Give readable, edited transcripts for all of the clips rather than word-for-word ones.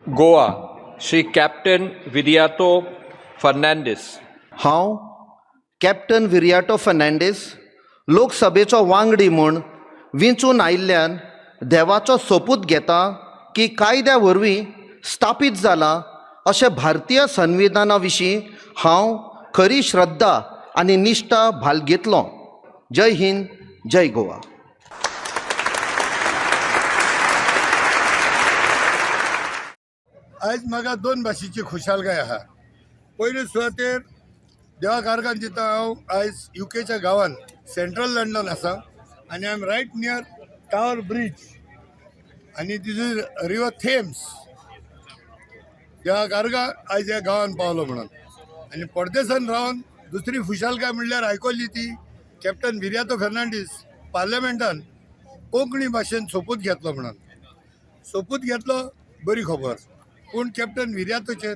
Goa Shri captain Viriato Fernandes. हांव captain Viriato Fernandes लोकसभेचो वांगडी म्हूण वेंचून आयिल्ल्यान देवाचो सोपूत घेता की कायद्या वरवीं स्थापीत जाला अशें भारतीय संविधाना विशीं हांव खरी श्रद्धा आनी निश्ठा बाळगितलों. जय हिंद, जय गोवा. आयज म्हाका दोन भाशेची खुशालकाय आहा. पयले सुवातेर देवा कारकान दिता हांव आयज युकेच्या गांवांत सेंट्रल लंडन आसा आनी I am right near tower bridge आनी दीस इज रिवर थेम्स. देवा कारका आयज ह्या गांवांत पावलो म्हणून. आनी परदेसान रावन दुसरी खुशालकाय म्हणल्यार आयकल्ली ती कॅप्टन विरियातो फर्नांडीस पार्लमेंटान कोंकणी भाशेन सोपूत घेतलो म्हणून. सोपूत घेतलो बरी खबर, पूण कॅप्टन विरियातोचेर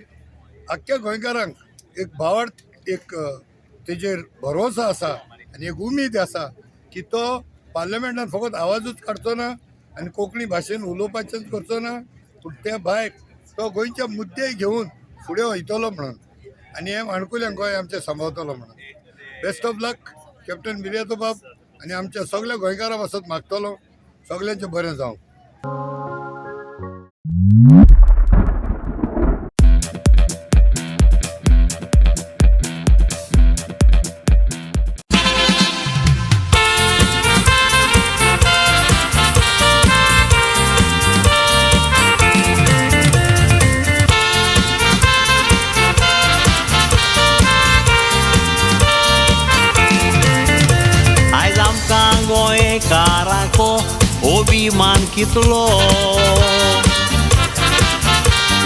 आख्ख्या गोंयकारांक एक भावार्थ, एक तेजेर भरवोसो आसा आनी एक उमेद आसा की तो पार्लमेंटान फकत आवाजूच काडचो ना आनी कोंकणी भाशेन उलोवपाचेंच करचो ना, पूण त्या भायर तो गोंयचे मुद्दे घेवन फुडें वयतलो म्हणून आनी हे माणकुल्यांक गोंय आमचें सांबाळटलो म्हणून. Best of luck captain Viriato बाब, आनी आमच्या सगळ्या गोंयकारां पासत मागतलो सगळ्यांचें बरें जावं. गोंयकारांको अभिमान कितलो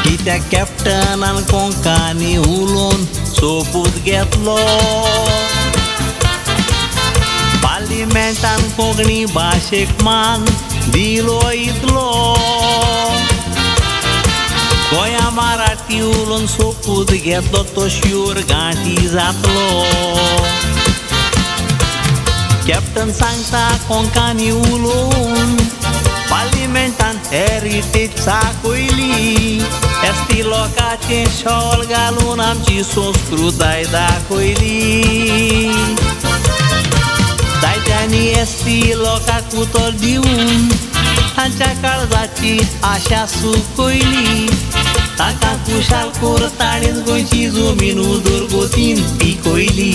की त्या कॅप्टनान कोंकणी उलोवन सोपूत घेतलो. पार्लिमेंटान कोंकणी भाशेक मान दिलो इतलो. गोंया मराठी उलोवन सोपूत घेतलो तो श्योर गांठी जातलो. कॅप्टन सांगता कोंकणी उलोवन पार्लिमेंटान हेरिटेज चाकोयली. एसटी लोकांचे शॉल घालून आमची संस्कृताय दाखयली. जायत्यांनी एसटी लोकांक उतर दिवन तांच्या काळजाची आशा सुकयली. तांकां खुशाल कोर ताणीन गोंयची जमीन उदरगतीन पिकयली.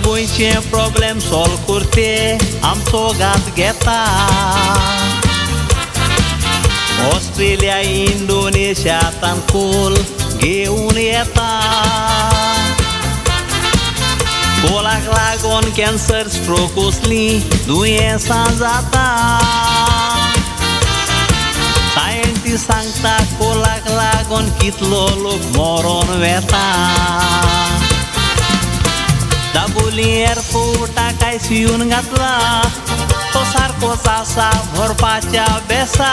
गोंयचे प्रॉब्लेम सॉल्व करते आमचो घात घेता. ऑस्ट्रेलिया इंडोनेशियांतल्यान कोल घेवन येता. कोलाक लागून कॅन्सर, स्ट्रोक असलीं दुयेंसां जाता. सायंटिस्ट सांगता कोलाक लागून कितलो लोक मरोन वेता. दाबोली एअरपोर्टाक आयसीयून घातला. तो सारकोच आसा भरपाच्या बेसा.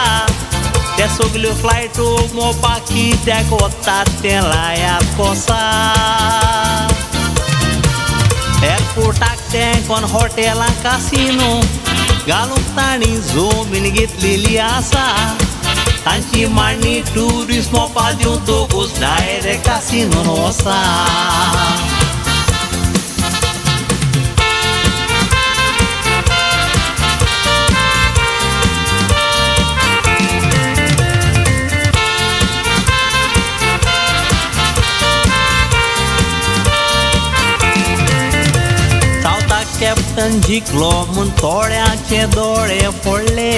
ते सगल्यो फ्लायटो मोवपाक कित्याक वतात ते लायात कोसा. एअरपोर्टाक ते कोण हॉटेलां कासिनो घालूंक तांणी जमीन घेतलेली आसा. तांची मांडणी ट्युरिस्ट मोपा दिवन दोगूच डायरेक्ट कासिनोन वसा. कॅप्टन जिंकलो म्हूण थोड्यांचे दोळे फोडले.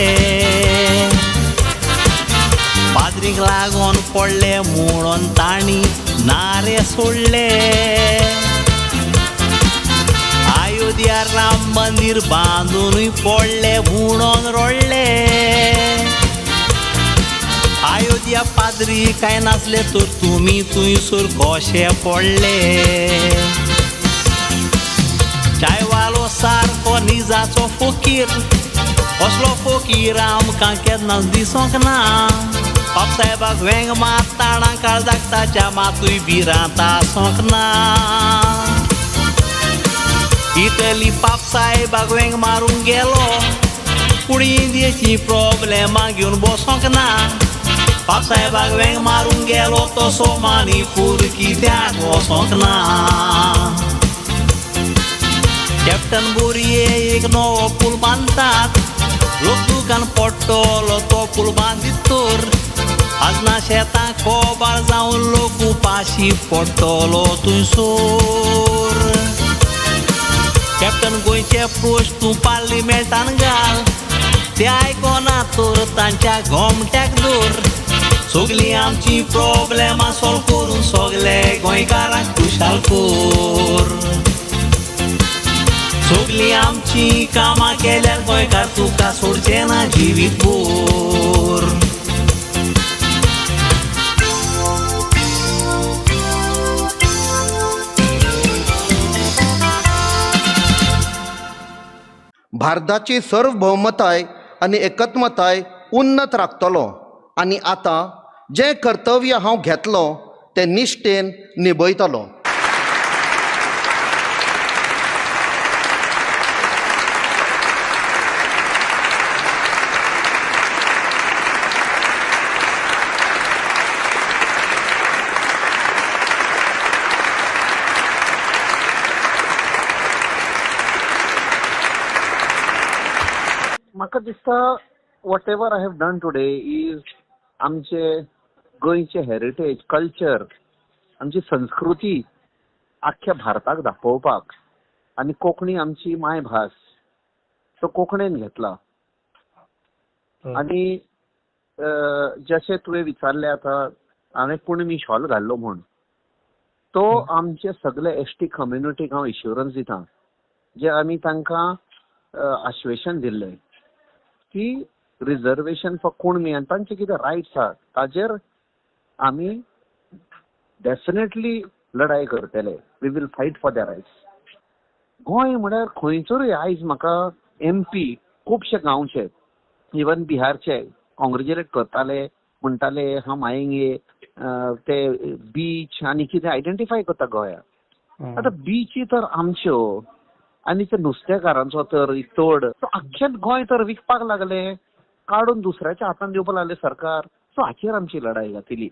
पाद्रीक लागून पडले म्हणून तांणी नारे सोडले. अयोध्या राम मंदिर बांधून पडले म्हणून रडले. पाद्री काय नासले तर तुम्ही तुयसूर कशे पडले चायवालो सारको निजाचो फकीर असलो फकीर आमकां केन्नाच दिसोंक ना बापसाहेबाक वेंग मात ताणा काळजाक ताच्या मातूय भिरांत आसोंक ना इटली बापसाहेबाक वेंग मारूंक गेलो पूण इंडियेची प्रॉब्लेमां घेवन बसोंक ना बापसाहेबाक वेंग मारूंक गेलो तसो माणिपूर कित्याक वसोंक ना कॅप्टन बोरये एक नवो पूल बांदतात लोक दुकान पडटलो तो पूल बांदीत तर आज ना शेतां कोबाळ जावन लोक उपाशी पडटलो थंयसर कॅप्टन गोंयचे पोस्ट तूं पार्लिमेंटान घाल ते आयकोना तर तांच्या घोमट्याक दवर सगळीं आमची प्रॉब्लेमां सॉल्व करून सगळे गोंयकारांक खुशाल कर सगळीं आमची कामां केल्यार गोंयकार तुका सोडचे ना जिवीत भर भारताची सार्वभौमताय आनी एकत्मताय उन्नत राखतलो आनी आतां जें कर्तव्य हांव घेतलो तें निश्ठेन निभयतलो. म्हाका दिसता what ever I have done today is आमचे गोंयचे हेरिटेज कल्चर आमची संस्कृती आख्ख्या भारताक दाखोवपाक आनी कोंकणी आमची मायभास तो कोंकणीन घेतला आनी जशें तुवें विचारलें आतां हांवें कुणबी शॉल घाल्लो म्हूण तो आमचे सगळे एसटी कम्युनिटीक हांव इश्युरन्स दितां जे आमी तांकां आश्वेशन दिल्लें की रिजर्वेशन फॉर कुणबी आनी तांचे कितें रायट्स आहा ताजेर आमी डेफिनेटली लढाई करतले we will fight for their rights. Goem म्हळ्यार खंयसरूय आयज म्हाका MP खुबशे गांवचे इवन बिहारचे कॉंग्रेच्युलेट करताले म्हणटाले हम आयेंगे ते बीच आनी कितें आयडेंटिफाय करता गोंयाक. आतां बीची तर आमच्यो आनी ते नुस्तेकारांचो तर तोड आख्खें गोंय तर विकपाक लागले काडून दुसऱ्याच्या हातान दिवपाक लागले सरकार. सो हाचेर आमची लढाई घातली.